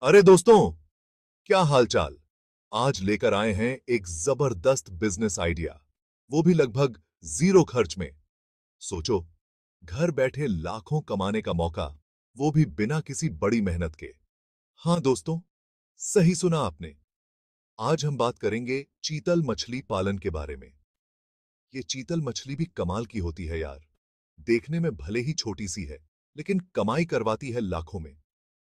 अरे दोस्तों, क्या हालचाल। आज लेकर आए हैं एक जबरदस्त बिजनेस आइडिया, वो भी लगभग जीरो खर्च में। सोचो, घर बैठे लाखों कमाने का मौका, वो भी बिना किसी बड़ी मेहनत के। हाँ दोस्तों, सही सुना आपने। आज हम बात करेंगे चीतल मछली पालन के बारे में। ये चीतल मछली भी कमाल की होती है यार। देखने में भले ही छोटी सी है, लेकिन कमाई करवाती है लाखों में।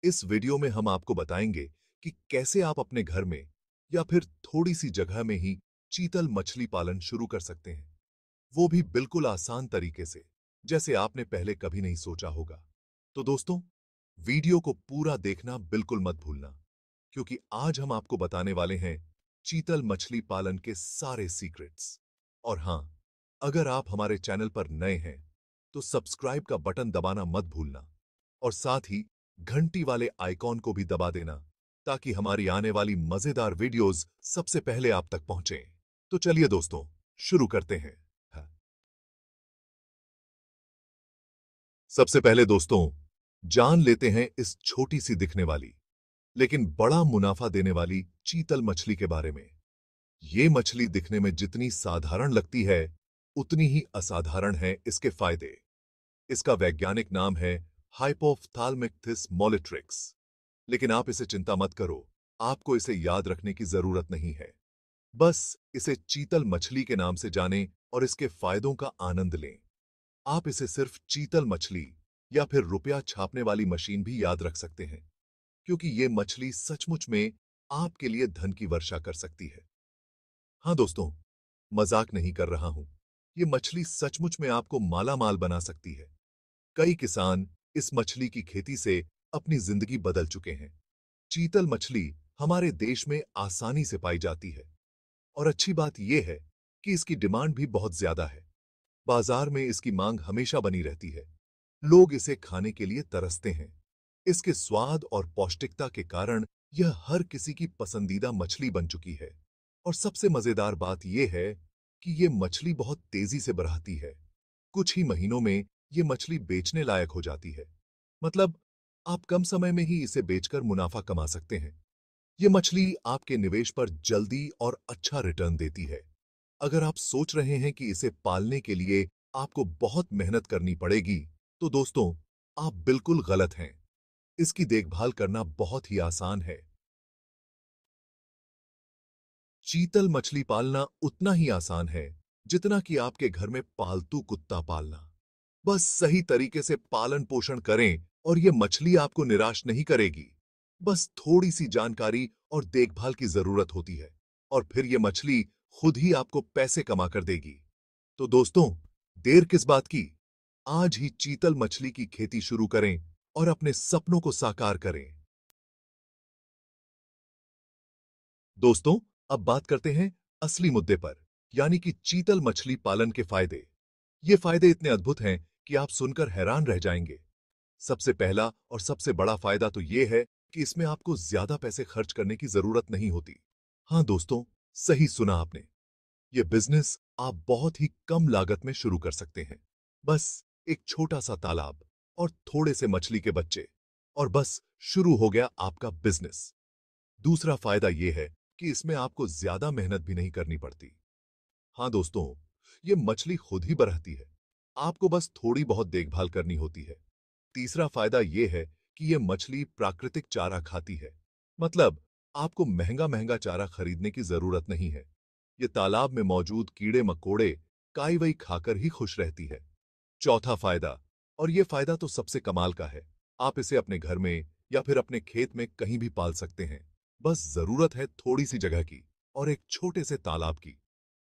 इस वीडियो में हम आपको बताएंगे कि कैसे आप अपने घर में या फिर थोड़ी सी जगह में ही चीतल मछली पालन शुरू कर सकते हैं, वो भी बिल्कुल आसान तरीके से, जैसे आपने पहले कभी नहीं सोचा होगा। तो दोस्तों, वीडियो को पूरा देखना बिल्कुल मत भूलना, क्योंकि आज हम आपको बताने वाले हैं चीतल मछली पालन के सारे सीक्रेट्स। और हां, अगर आप हमारे चैनल पर नए हैं तो सब्सक्राइब का बटन दबाना मत भूलना, और साथ ही घंटी वाले आइकॉन को भी दबा देना, ताकि हमारी आने वाली मजेदार वीडियोस सबसे पहले आप तक पहुंचें। तो चलिए दोस्तों, शुरू करते हैं। हाँ। सबसे पहले दोस्तों, जान लेते हैं इस छोटी सी दिखने वाली लेकिन बड़ा मुनाफा देने वाली चीतल मछली के बारे में। ये मछली दिखने में जितनी साधारण लगती है, उतनी ही असाधारण है इसके फायदे। इसका वैज्ञानिक नाम है हाइपोफ्थाल्मिक्थिस मोलिट्रिक्स। लेकिन आप इसे चिंता मत करो, आपको इसे याद रखने की जरूरत नहीं है। बस इसे चीतल मछली के नाम से जानें और इसके फायदों का आनंद लें। आप इसे सिर्फ चीतल मछली या फिर रुपया छापने वाली मशीन भी याद रख सकते हैं, क्योंकि ये मछली सचमुच में आपके लिए धन की वर्षा कर सकती है। हाँ दोस्तों, मजाक नहीं कर रहा हूं। ये मछली सचमुच में आपको माला माल बना सकती है। कई किसान इस मछली की खेती से अपनी जिंदगी बदल चुके हैं। चीतल मछली हमारे देश में आसानी से पाई जाती है, और अच्छी बात यह है कि इसकी डिमांड भी बहुत ज्यादा है। बाजार में इसकी मांग हमेशा बनी रहती है। लोग इसे खाने के लिए तरसते हैं। इसके स्वाद और पौष्टिकता के कारण यह हर किसी की पसंदीदा मछली बन चुकी है। और सबसे मजेदार बात यह है कि यह मछली बहुत तेजी से बढ़ती है। कुछ ही महीनों में यह मछली बेचने लायक हो जाती है। मतलब, आप कम समय में ही इसे बेचकर मुनाफा कमा सकते हैं। यह मछली आपके निवेश पर जल्दी और अच्छा रिटर्न देती है। अगर आप सोच रहे हैं कि इसे पालने के लिए आपको बहुत मेहनत करनी पड़ेगी, तो दोस्तों, आप बिल्कुल गलत हैं। इसकी देखभाल करना बहुत ही आसान है। चीतल मछली पालना उतना ही आसान है जितना कि आपके घर में पालतू कुत्ता पालना। बस सही तरीके से पालन पोषण करें और यह मछली आपको निराश नहीं करेगी। बस थोड़ी सी जानकारी और देखभाल की जरूरत होती है, और फिर यह मछली खुद ही आपको पैसे कमा कर देगी। तो दोस्तों, देर किस बात की? आज ही चीतल मछली की खेती शुरू करें और अपने सपनों को साकार करें। दोस्तों, अब बात करते हैं असली मुद्दे पर, यानी कि चीतल मछली पालन के फायदे। ये फायदे इतने अद्भुत हैं कि आप सुनकर हैरान रह जाएंगे। सबसे पहला और सबसे बड़ा फायदा तो यह है कि इसमें आपको ज्यादा पैसे खर्च करने की जरूरत नहीं होती। हाँ दोस्तों, सही सुना आपने। यह बिजनेस आप बहुत ही कम लागत में शुरू कर सकते हैं। बस एक छोटा सा तालाब और थोड़े से मछली के बच्चे, और बस शुरू हो गया आपका बिजनेस। दूसरा फायदा यह है कि इसमें आपको ज्यादा मेहनत भी नहीं करनी पड़ती। हाँ दोस्तों, ये मछली खुद ही बढ़ती है। आपको बस थोड़ी बहुत देखभाल करनी होती है। तीसरा फायदा यह है कि यह मछली प्राकृतिक चारा खाती है। मतलब, आपको महंगा महंगा चारा खरीदने की जरूरत नहीं है। ये तालाब में मौजूद कीड़े मकोड़े काई वई खाकर ही खुश रहती है। चौथा फायदा, और यह फायदा तो सबसे कमाल का है, आप इसे अपने घर में या फिर अपने खेत में कहीं भी पाल सकते हैं। बस जरूरत है थोड़ी सी जगह की और एक छोटे से तालाब की।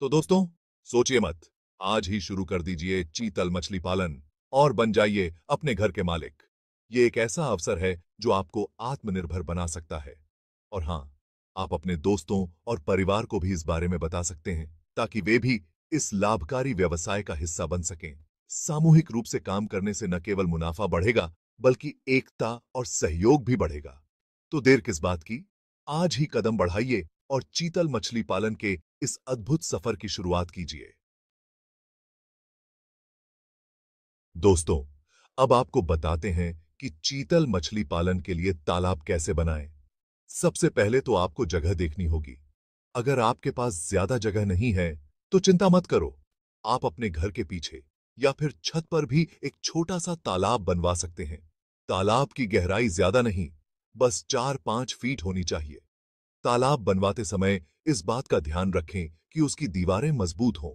तो दोस्तों, सोचिए मत, आज ही शुरू कर दीजिए चीतल मछली पालन और बन जाइए अपने घर के मालिक। ये एक ऐसा अवसर है जो आपको आत्मनिर्भर बना सकता है। और हां, आप अपने दोस्तों और परिवार को भी इस बारे में बता सकते हैं, ताकि वे भी इस लाभकारी व्यवसाय का हिस्सा बन सकें। सामूहिक रूप से काम करने से न केवल मुनाफा बढ़ेगा, बल्कि एकता और सहयोग भी बढ़ेगा। तो देर किस बात की? आज ही कदम बढ़ाइए और चीतल मछली पालन के इस अद्भुत सफर की शुरुआत कीजिए। दोस्तों, अब आपको बताते हैं कि चीतल मछली पालन के लिए तालाब कैसे बनाएं। सबसे पहले तो आपको जगह देखनी होगी। अगर आपके पास ज्यादा जगह नहीं है, तो चिंता मत करो। आप अपने घर के पीछे या फिर छत पर भी एक छोटा सा तालाब बनवा सकते हैं। तालाब की गहराई ज्यादा नहीं, बस 4-5 फीट होनी चाहिए। तालाब बनवाते समय इस बात का ध्यान रखें कि उसकी दीवारें मजबूत हों,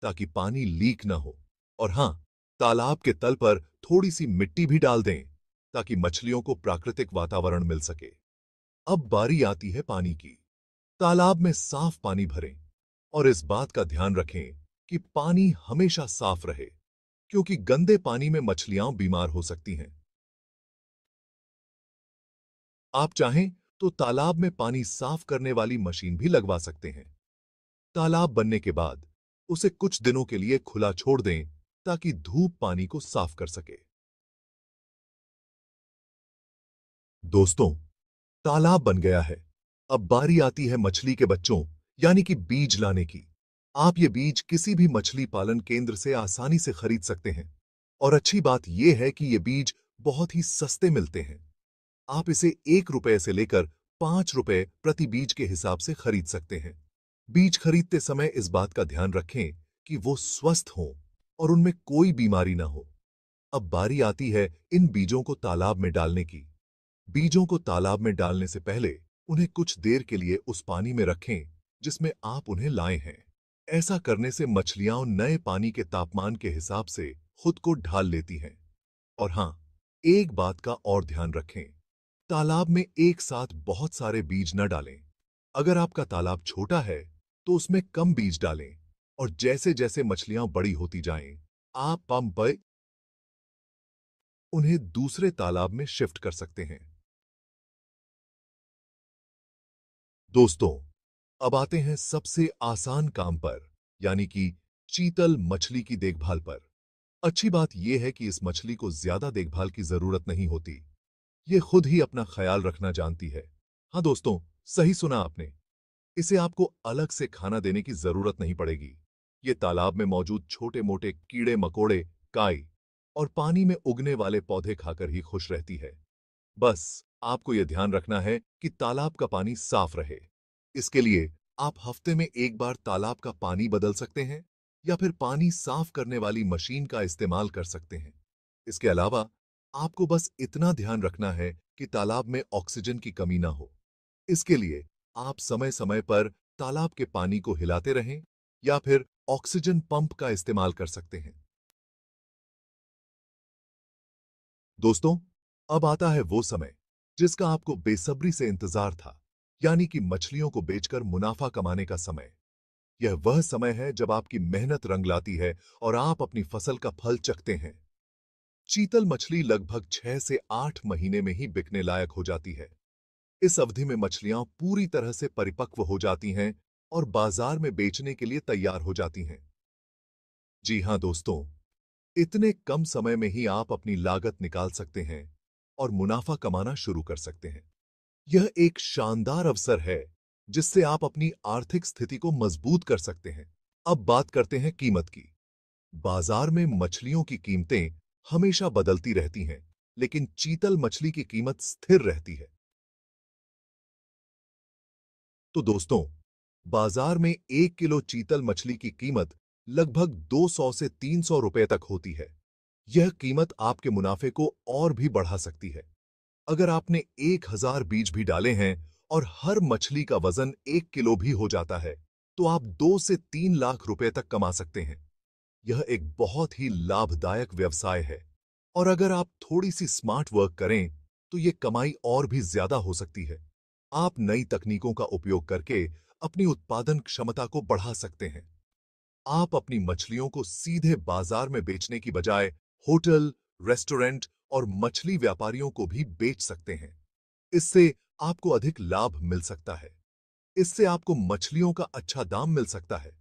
ताकि पानी लीक ना हो। और हां, तालाब के तल पर थोड़ी सी मिट्टी भी डाल दें, ताकि मछलियों को प्राकृतिक वातावरण मिल सके। अब बारी आती है पानी की। तालाब में साफ पानी भरें और इस बात का ध्यान रखें कि पानी हमेशा साफ रहे, क्योंकि गंदे पानी में मछलियां बीमार हो सकती हैं। आप चाहें तो तालाब में पानी साफ करने वाली मशीन भी लगवा सकते हैं। तालाब बनने के बाद उसे कुछ दिनों के लिए खुला छोड़ दें, ताकि धूप पानी को साफ कर सके। दोस्तों, तालाब बन गया है। अब बारी आती है मछली के बच्चों, यानी कि बीज लाने की। आप ये बीज किसी भी मछली पालन केंद्र से आसानी से खरीद सकते हैं। और अच्छी बात यह है कि ये बीज बहुत ही सस्ते मिलते हैं। आप इसे 1 रुपए से लेकर 5 रुपए प्रति बीज के हिसाब से खरीद सकते हैं। बीज खरीदते समय इस बात का ध्यान रखें कि वो स्वस्थ हों और उनमें कोई बीमारी ना हो। अब बारी आती है इन बीजों को तालाब में डालने की। बीजों को तालाब में डालने से पहले उन्हें कुछ देर के लिए उस पानी में रखें जिसमें आप उन्हें लाए हैं। ऐसा करने से मछलियां नए पानी के तापमान के हिसाब से खुद को ढाल लेती हैं। और हां, एक बात का और ध्यान रखें, तालाब में एक साथ बहुत सारे बीज न डालें। अगर आपका तालाब छोटा है, तो उसमें कम बीज डालें और जैसे जैसे मछलियां बड़ी होती जाएं, आप पंप पर उन्हें दूसरे तालाब में शिफ्ट कर सकते हैं। दोस्तों, अब आते हैं सबसे आसान काम पर, यानी कि चीतल मछली की देखभाल पर। अच्छी बात यह है कि इस मछली को ज्यादा देखभाल की जरूरत नहीं होती। ये खुद ही अपना ख्याल रखना जानती है। हाँ दोस्तों, सही सुना आपने। इसे आपको अलग से खाना देने की जरूरत नहीं पड़ेगी। ये तालाब में मौजूद छोटे मोटे कीड़े मकोड़े, काई और पानी में उगने वाले पौधे खाकर ही खुश रहती है। बस आपको यह ध्यान रखना है कि तालाब का पानी साफ रहे। इसके लिए आप हफ्ते में एक बार तालाब का पानी बदल सकते हैं या फिर पानी साफ करने वाली मशीन का इस्तेमाल कर सकते हैं। इसके अलावा आपको बस इतना ध्यान रखना है कि तालाब में ऑक्सीजन की कमी ना हो। इसके लिए आप समय समय पर तालाब के पानी को हिलाते रहें या फिर ऑक्सीजन पंप का इस्तेमाल कर सकते हैं। दोस्तों, अब आता है वो समय जिसका आपको बेसब्री से इंतजार था, यानी कि मछलियों को बेचकर मुनाफा कमाने का समय। यह वह समय है जब आपकी मेहनत रंग लाती है और आप अपनी फसल का फल चखते हैं। चीतल मछली लगभग 6 से 8 महीने में ही बिकने लायक हो जाती है। इस अवधि में मछलियां पूरी तरह से परिपक्व हो जाती हैं और बाजार में बेचने के लिए तैयार हो जाती हैं। जी हां दोस्तों, इतने कम समय में ही आप अपनी लागत निकाल सकते हैं और मुनाफा कमाना शुरू कर सकते हैं। यह एक शानदार अवसर है जिससे आप अपनी आर्थिक स्थिति को मजबूत कर सकते हैं। अब बात करते हैं कीमत की। बाजार में मछलियों की कीमतें हमेशा बदलती रहती हैं, लेकिन चीतल मछली की कीमत स्थिर रहती है। तो दोस्तों, बाजार में 1 किलो चीतल मछली की कीमत लगभग 200 से 300 रुपए तक होती है। यह कीमत आपके मुनाफे को और भी बढ़ा सकती है। अगर आपने 1000 बीज भी डाले हैं और हर मछली का वजन 1 किलो भी हो जाता है, तो आप 2 से 3 लाख रुपए तक कमा सकते हैं। यह एक बहुत ही लाभदायक व्यवसाय है और अगर आप थोड़ी सी स्मार्ट वर्क करें, तो ये कमाई और भी ज्यादा हो सकती है। आप नई तकनीकों का उपयोग करके अपनी उत्पादन क्षमता को बढ़ा सकते हैं। आप अपनी मछलियों को सीधे बाजार में बेचने की बजाय होटल, रेस्टोरेंट और मछली व्यापारियों को भी बेच सकते हैं। इससे आपको अधिक लाभ मिल सकता है। इससे आपको मछलियों का अच्छा दाम मिल सकता है।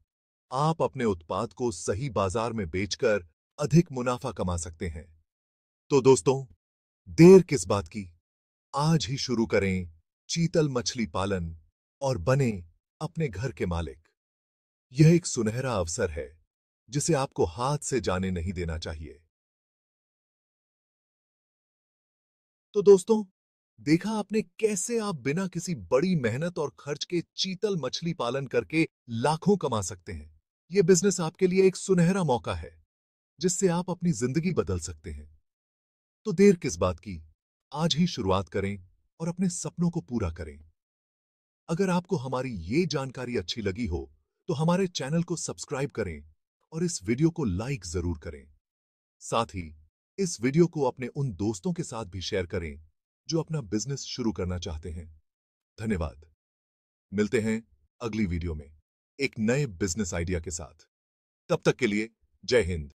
आप अपने उत्पाद को सही बाजार में बेचकर अधिक मुनाफा कमा सकते हैं। तो दोस्तों, देर किस बात की? आज ही शुरू करें चीतल मछली पालन और बने अपने घर के मालिक। यह एक सुनहरा अवसर है जिसे आपको हाथ से जाने नहीं देना चाहिए। तो दोस्तों, देखा आपने कैसे आप बिना किसी बड़ी मेहनत और खर्च के चीतल मछली पालन करके लाखों कमा सकते हैं। यह बिजनेस आपके लिए एक सुनहरा मौका है जिससे आप अपनी जिंदगी बदल सकते हैं। तो देर किस बात की, आज ही शुरुआत करें और अपने सपनों को पूरा करें। अगर आपको हमारी ये जानकारी अच्छी लगी हो तो हमारे चैनल को सब्सक्राइब करें और इस वीडियो को लाइक जरूर करें। साथ ही इस वीडियो को अपने उन दोस्तों के साथ भी शेयर करें जो अपना बिजनेस शुरू करना चाहते हैं। धन्यवाद। मिलते हैं अगली वीडियो में एक नए बिजनेस आइडिया के साथ। तब तक के लिए जय हिंद।